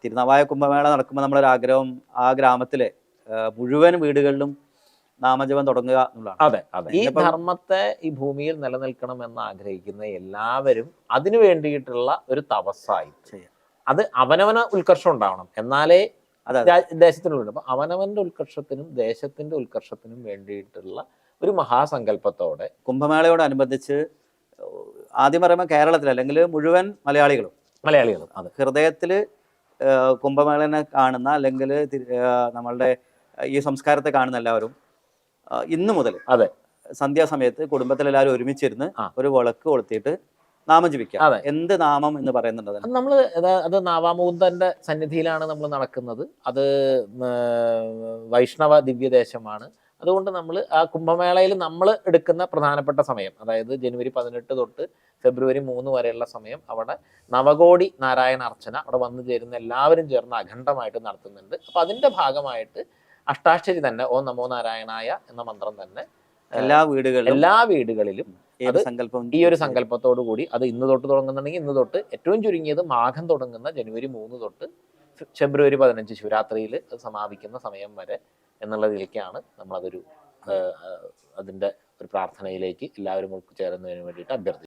തിരുനാവായ കുംഭമേള നടക്കുമ്പോൾ നമ്മളൊരു ആഗ്രഹം ആ ഗ്രാമത്തിലെ മുഴുവൻ വീടുകളിലും നാമജപം തുടങ്ങുക എന്നുള്ളതാണ്. അതെ അതെ. ഈ ധർമ്മത്തെ ഈ ഭൂമിയിൽ നിലനിൽക്കണം എന്ന് ആഗ്രഹിക്കുന്ന എല്ലാവരും അതിനു വേണ്ടിയിട്ടുള്ള ഒരു തപസ്സായി അത് അവനവന ഉത്കർഷം ഉണ്ടാവണം. എന്നാലേ ദേശത്തിനുള്ള. അപ്പൊ അവനവന്റെ ഉത്കർഷത്തിനും ദേശത്തിന്റെ ഉത്കർഷത്തിനും വേണ്ടിയിട്ടുള്ള ഒരു മഹാസങ്കല്പത്തോടെ കുംഭമേളയോടനുബന്ധിച്ച് ആദ്യം പറയുമ്പോൾ കേരളത്തിൽ അല്ലെങ്കിൽ മുഴുവൻ മലയാളികളും അത് ഹൃദയത്തിൽ കുംഭമേളനെ കാണുന്ന അല്ലെങ്കിൽ നമ്മളുടെ ഈ സംസ്കാരത്തെ കാണുന്ന എല്ലാവരും ഇന്നു മുതൽ അതെ സന്ധ്യാസമയത്ത് കുടുംബത്തിലെല്ലാവരും ഒരുമിച്ചിരുന്ന് ഒരു വിളക്ക് കൊളുത്തിയിട്ട് നാമം ജപിക്കാം. എന്ത് നാമം എന്ന് പറയുന്നുണ്ട് നമ്മൾ അത് നാവാമുകുന്ദന്റെ സന്നിധിയിലാണ് നമ്മൾ നടക്കുന്നത്. അത് വൈഷ്ണവ ദിവ്യദേശമാണ്. അതുകൊണ്ട് നമ്മൾ ആ കുംഭമേളയിൽ നമ്മൾ എടുക്കുന്ന പ്രധാനപ്പെട്ട സമയം, അതായത് ജനുവരി 18 തൊട്ട് ഫെബ്രുവരി 3 വരെയുള്ള സമയം അവിടെ നവകോടി നാരായണ അർച്ചന അവിടെ വന്നു ചേരുന്ന എല്ലാവരും ചേർന്ന് അഖണ്ഡമായിട്ട് നടത്തുന്നുണ്ട്. അപ്പൊ അതിന്റെ ഭാഗമായിട്ട് അഷ്ടാക്ഷരി തന്നെ ഓം നമോ നാരായണായ എന്ന മന്ത്രം തന്നെ എല്ലാ വീടുകളിലും ഈ ഒരു സങ്കല്പത്തോടു കൂടി അത് ഇന്ന് തൊട്ട് തുടങ്ങുന്നുണ്ടെങ്കിൽ ഇന്ന് തൊട്ട് ഏറ്റവും ചുരുങ്ങിയത് മാഘം തുടങ്ങുന്ന ജനുവരി 3 തൊട്ട് ഫെബ്രുവരി 15 ശിവരാത്രിയിൽ അത് സമാപിക്കുന്ന സമയം വരെ എന്നുള്ളതിലേക്കാണ് നമ്മളതൊരു അതിന്റെ ഒരു പ്രാർത്ഥനയിലേക്ക് എല്ലാവരും ഉൾച്ചേരുന്നതിന് വേണ്ടിയിട്ട് അഭ്യർത്ഥിക്കുന്നത്.